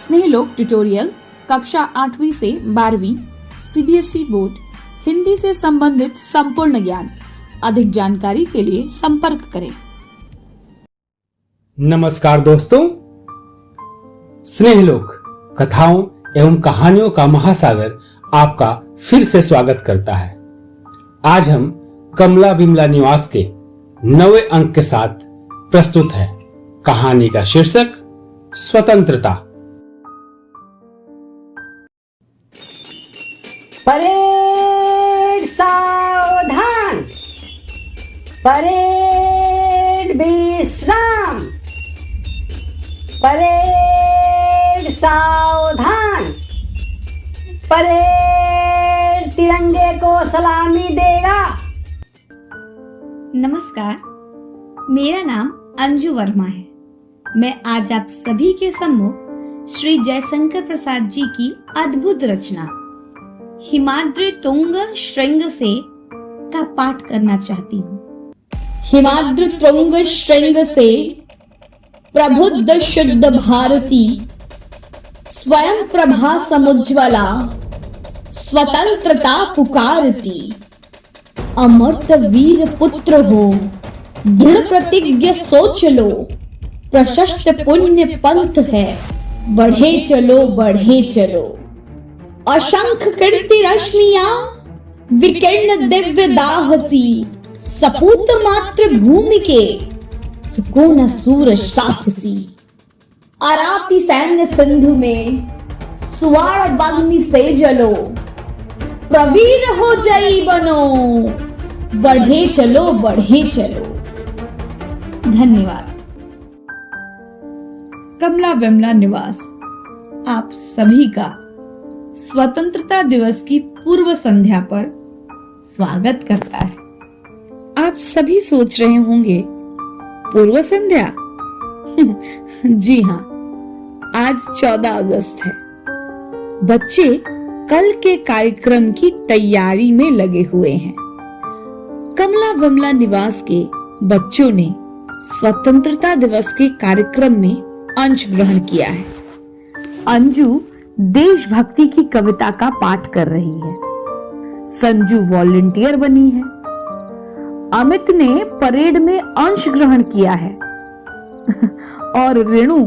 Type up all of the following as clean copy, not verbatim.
स्नेहलोक tutorial कक्षा 8वीं से 12वीं सीबीएसई बोर्ड हिंदी से संबंधित संपूर्ण ज्ञान। अधिक जानकारी के लिए संपर्क करें। नमस्कार दोस्तों, स्नेहलोक कथाओं एवं कहानियों का महासागर आपका फिर से स्वागत करता है। आज हम कमला विमला निवास के 9वें अंक के साथ प्रस्तुत है। कहानी का शीर्षक स्वतंत्रता। परेड सावधान, परेड विश्राम, परेड सावधान, परेड तिरंगे को सलामी देगा। नमस्कार, मेरा नाम अंजू वर्मा है। मैं आज आप सभी के सम्मुख श्री जयशंकर प्रसाद जी की अद्भुत रचना हिमाद्रि तुंग श्रृंग से का पाठ करना चाहती हूँ। हिमाद्रि तुंग श्रृंग से प्रबुद्ध शुद्ध भारती, स्वयं प्रभा समुज्ज्वला, स्वतंत्रता पुकारती। अमर्त वीर पुत्र हो, दृढ़ प्रतिज्ञ सोच लो, प्रशस्त पुण्य पंथ है, बढ़े चलो बढ़े चलो। असंख्य कीर्ति रश्मियां, विकीर्ण दिव्य दाहसी, सपूत मात्र भूमि के, सुकोन सूर साहसी। अराती सैन्य सिंधु में, सुवाण अग्नि से जलो, प्रवीर हो जई बनो, बढ़े चलो बढ़े चलो। धन्यवाद। कमला विमला निवास आप सभी का स्वतंत्रता दिवस की पूर्व संध्या पर स्वागत करता है। आप सभी सोच रहे होंगे, पूर्व संध्या? जी हाँ, आज 14 अगस्त है। बच्चे कल के कार्यक्रम की तैयारी में लगे हुए हैं। कमला विमला निवास के बच्चों ने स्वतंत्रता दिवस के कार्यक्रम में अंश ग्रहण किया है। अंजू देशभक्ति की कविता का पाठ कर रही है। संजू वॉलंटियर बनी है। अमित ने परेड में अंश ग्रहण किया है। और रेणु,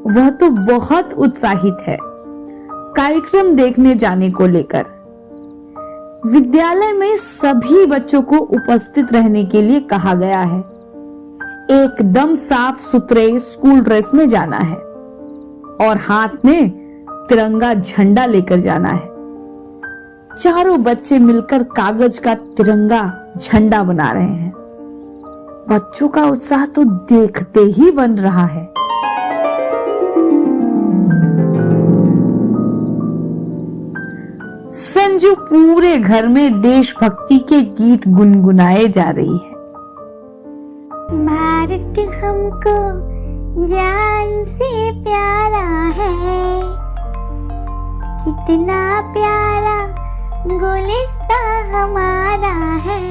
वह तो बहुत उत्साहित है कार्यक्रम देखने जाने को लेकर। विद्यालय में सभी बच्चों को उपस्थित रहने के लिए कहा गया है। एकदम साफ सुथरे स्कूल ड्रेस में जाना है और हाथ में तिरंगा झंडा लेकर जाना है। चारों बच्चे मिलकर कागज का तिरंगा झंडा बना रहे हैं। बच्चों का उत्साह तो देखते ही बन रहा है। संजू पूरे घर में देशभक्ति के गीत गुनगुनाए जा रही है। भारत हमको जान से प्यारा है, कितना प्यारा गुलिस्तान हमारा है।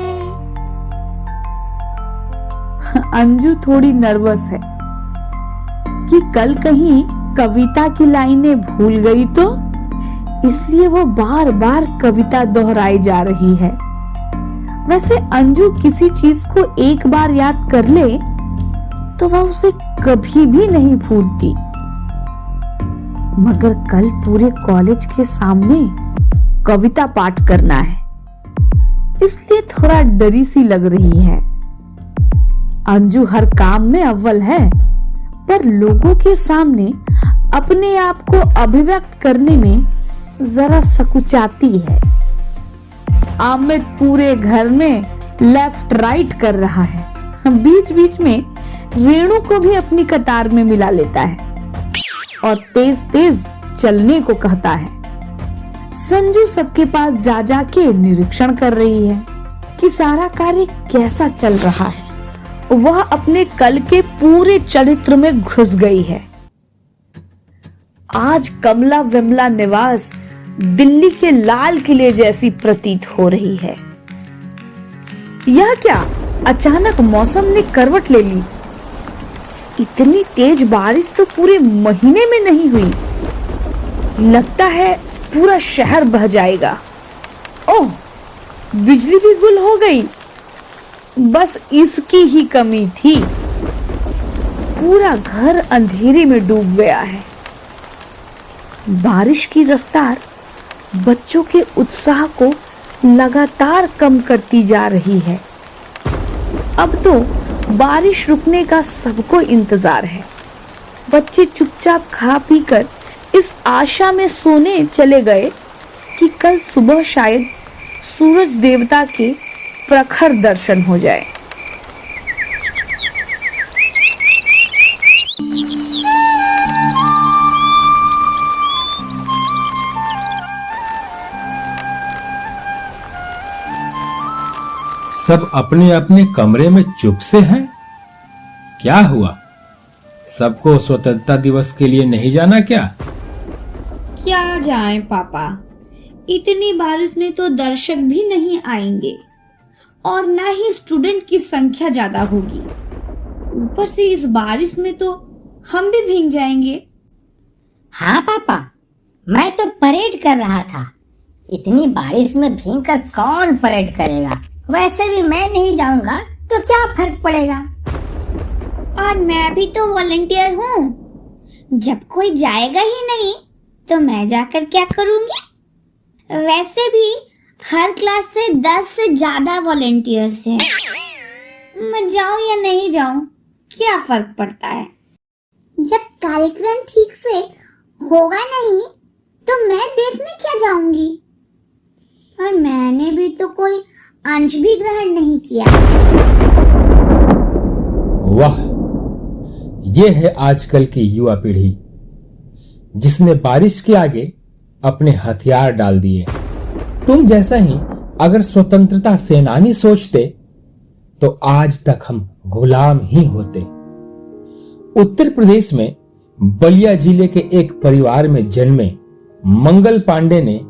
अंजू थोड़ी नर्वस है कि कल कहीं कविता की लाइनें भूल गई तो, इसलिए वो बार बार कविता दोहराई जा रही है। वैसे अंजू किसी चीज को एक बार याद कर ले तो वह उसे कभी भी नहीं भूलती, मगर कल पूरे कॉलेज के सामने कविता पाठ करना है, इसलिए थोड़ा डरी सी लग रही है। अंजू हर काम में अव्वल है, पर लोगों के सामने अपने आप को अभिव्यक्त करने में जरा सकुचाती है। अमित पूरे घर में लेफ्ट राइट कर रहा है। बीच बीच में रेणु को भी अपनी कतार में मिला लेता है और तेज तेज चलने को कहता है। संजू सबके पास जा जा के निरीक्षण कर रही है कि सारा कार्य कैसा चल रहा है। वह अपने कल के पूरे चरित्र में घुस गई है। आज कमला विमला निवास दिल्ली के लाल किले जैसी प्रतीत हो रही है। यह क्या, अचानक मौसम ने करवट ले ली। इतनी तेज बारिश तो पूरे महीने में नहीं हुई। लगता है पूरा शहर बह जाएगा। ओह, बिजली भी गुल हो गई। बस इसकी ही कमी थी। पूरा घर अंधेरे में डूब गया है। बारिश की रफ्तार बच्चों के उत्साह को लगातार कम करती जा रही है। अब तो बारिश रुकने का सबको इंतजार है। बच्चे चुपचाप खा पीकर इस आशा में सोने चले गए कि कल सुबह शायद सूरज देवता के प्रखर दर्शन हो जाए। सब अपने अपने कमरे में चुप से हैं। क्या हुआ? सबको स्वतंत्रता दिवस के लिए नहीं जाना क्या? क्या जाएं पापा, इतनी बारिश में तो दर्शक भी नहीं आएंगे और ना ही स्टूडेंट की संख्या ज्यादा होगी। ऊपर से इस बारिश में तो हम भी भीग जाएंगे। हाँ पापा, मैं तो परेड कर रहा था। इतनी बारिश में भीगकर कौन परेड करेगा? वैसे भी मैं नहीं जाऊंगा तो क्या फर्क पड़ेगा। और मैं भी तो वॉलंटियर हूँ। जब कोई जाएगा ही नहीं तो मैं जाकर क्या करूँगी? वैसे भी हर क्लास से 10 से ज्यादा वॉलंटियर्स हैं। मैं जाऊँ या नहीं जाऊँ, क्या फर्क पड़ता है? जब कार्यक्रम ठीक से होगा नहीं तो मैं देखने क्या जाऊंगी? और मैंने भी तो कोई अंश भी ग्रहण नहीं किया। वाह, ये है आजकल की युवा पीढ़ी जिसने बारिश के आगे अपने हथियार डाल दिए। तुम जैसा ही अगर स्वतंत्रता सेनानी सोचते तो आज तक हम गुलाम ही होते। उत्तर प्रदेश में बलिया जिले के एक परिवार में जन्मे मंगल पांडे ने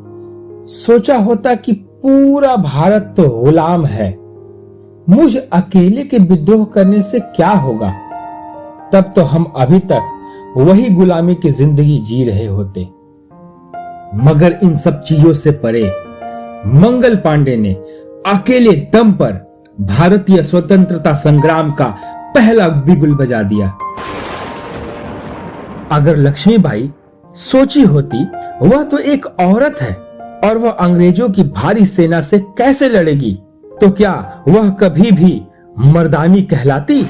सोचा होता कि पूरा भारत तो गुलाम है, मुझ अकेले के विद्रोह करने से क्या होगा, तब तो हम अभी तक वही गुलामी की जिंदगी जी रहे होते। मगर इन सब चीजों से परे मंगल पांडे ने अकेले दम पर भारतीय स्वतंत्रता संग्राम का पहला बिगुल बजा दिया। अगर लक्ष्मीबाई सोची होती वह तो एक औरत है और वह अंग्रेजों की भारी सेना से कैसे लड़ेगी, तो क्या वह कभी भी मर्दानी कहलाती?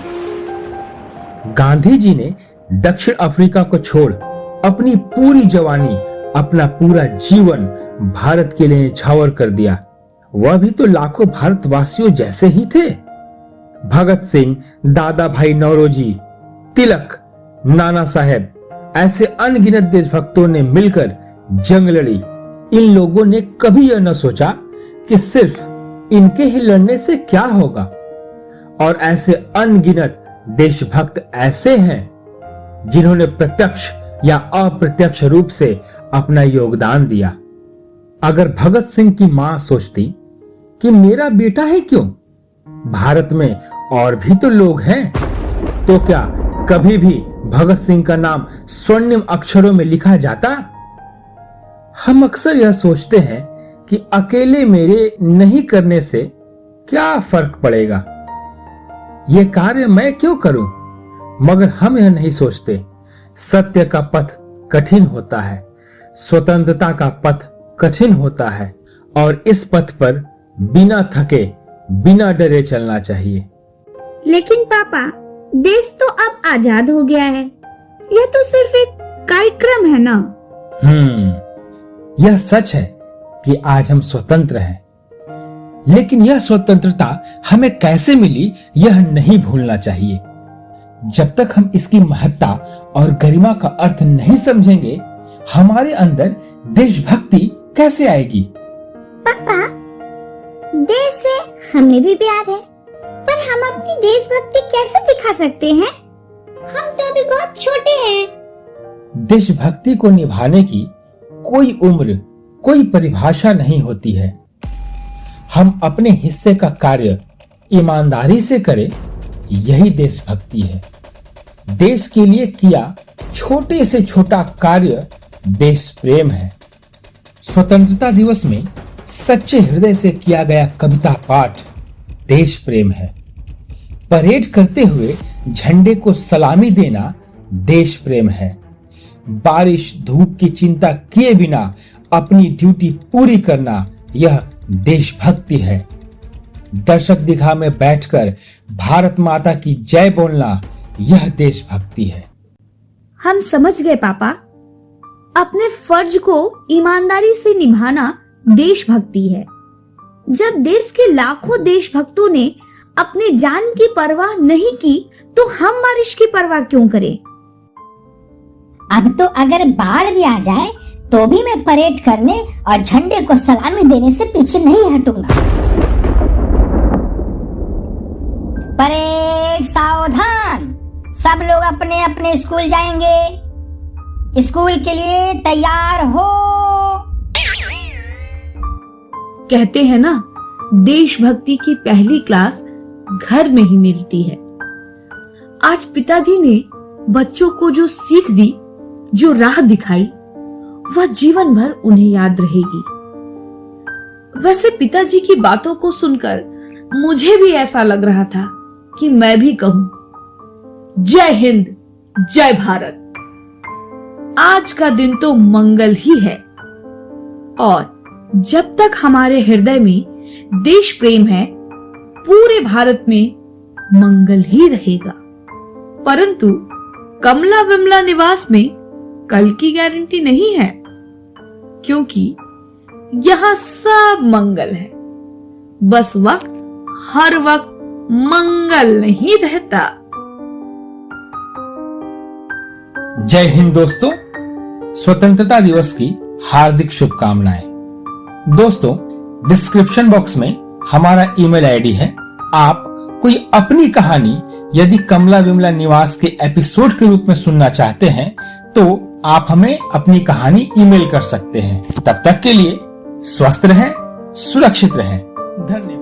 गांधी जी ने दक्षिण अफ्रीका को छोड़ अपनी पूरी जवानी, अपना पूरा जीवन भारत के लिए न्यौछावर कर दिया। वह भी तो लाखों भारतवासियों जैसे ही थे। भगत सिंह, दादा भाई नौरोजी, तिलक, नाना साहेब, ऐसे अनगिनत देशभक्तों ने मिलकर जंग लड़ी। इन लोगों ने कभी यह न सोचा कि सिर्फ इनके ही लड़ने से क्या होगा। और ऐसे अनगिनत देशभक्त ऐसे हैं जिन्होंने प्रत्यक्ष या अप्रत्यक्ष रूप से अपना योगदान दिया। अगर भगत सिंह की मां सोचती कि मेरा बेटा है क्यों, भारत में और भी तो लोग हैं, तो क्या कभी भी भगत सिंह का नाम स्वर्णिम अक्षरों में लिखा जाता? हम अक्सर यह सोचते हैं कि अकेले मेरे नहीं करने से क्या फर्क पड़ेगा, यह कार्य मैं क्यों करूं? मगर हम यह नहीं सोचते, सत्य का पथ कठिन होता है, स्वतंत्रता का पथ कठिन होता है और इस पथ पर बिना थके, बिना डरे चलना चाहिए। लेकिन पापा, देश तो अब आजाद हो गया है। यह तो सिर्फ एक कार्यक्रम है ना? यह सच है कि आज हम स्वतंत्र हैं, लेकिन यह स्वतंत्रता हमें कैसे मिली यह नहीं भूलना चाहिए। जब तक हम इसकी महत्ता और गरिमा का अर्थ नहीं समझेंगे, हमारे अंदर देशभक्ति कैसे आएगी? पापा, देश से हमें भी प्यार है, पर हम अपनी देशभक्ति कैसे दिखा सकते हैं? हम तो अभी बहुत छोटे हैं। देशभक्ति को निभाने की कोई उम्र, कोई परिभाषा नहीं होती है। हम अपने हिस्से का कार्य ईमानदारी से करें, यही देशभक्ति है। देश के लिए किया छोटे से छोटा कार्य देश प्रेम है। स्वतंत्रता दिवस में सच्चे हृदय से किया गया कविता पाठ देश प्रेम है। परेड करते हुए झंडे को सलामी देना देश प्रेम है। बारिश धूप की चिंता किए बिना अपनी ड्यूटी पूरी करना यह देशभक्ति है। दर्शक दीर्घा में बैठकर भारत माता की जय बोलना यह देशभक्ति है। हम समझ गए पापा, अपने फर्ज को ईमानदारी से निभाना देशभक्ति है। जब देश के लाखों देशभक्तों ने अपने जान की परवाह नहीं की तो हम बारिश की परवाह क्यों करें? अब तो अगर बाढ़ भी आ जाए तो भी मैं परेड करने और झंडे को सलामी देने से पीछे नहीं हटूंगा। परेड सावधान, सब लोग अपने अपने स्कूल जाएंगे। स्कूल के लिए तैयार हो। कहते हैं ना, देशभक्ति की पहली क्लास घर में ही मिलती है। आज पिताजी ने बच्चों को जो सीख दी, जो राह दिखाई, वह जीवन भर उन्हें याद रहेगी। वैसे पिताजी की बातों को सुनकर मुझे भी ऐसा लग रहा था कि मैं भी कहूं, जय हिंद, जय भारत। आज का दिन तो मंगल ही है और जब तक हमारे हृदय में देश प्रेम है, पूरे भारत में मंगल ही रहेगा। परंतु कमला विमला निवास में कल की गारंटी नहीं है, क्योंकि यहां सब मंगल है। बस वक्त हर वक्त मंगल नहीं रहता। जय हिंद दोस्तों, स्वतंत्रता दिवस की हार्दिक शुभकामनाएं। दोस्तों, डिस्क्रिप्शन बॉक्स में हमारा ईमेल आईडी है। आप कोई अपनी कहानी यदि कमला विमला निवास के एपिसोड के रूप में सुनना चाहते हैं तो आप हमें अपनी कहानी ईमेल कर सकते हैं। तब तक के लिए स्वस्थ रहें, सुरक्षित रहें। धन्यवाद।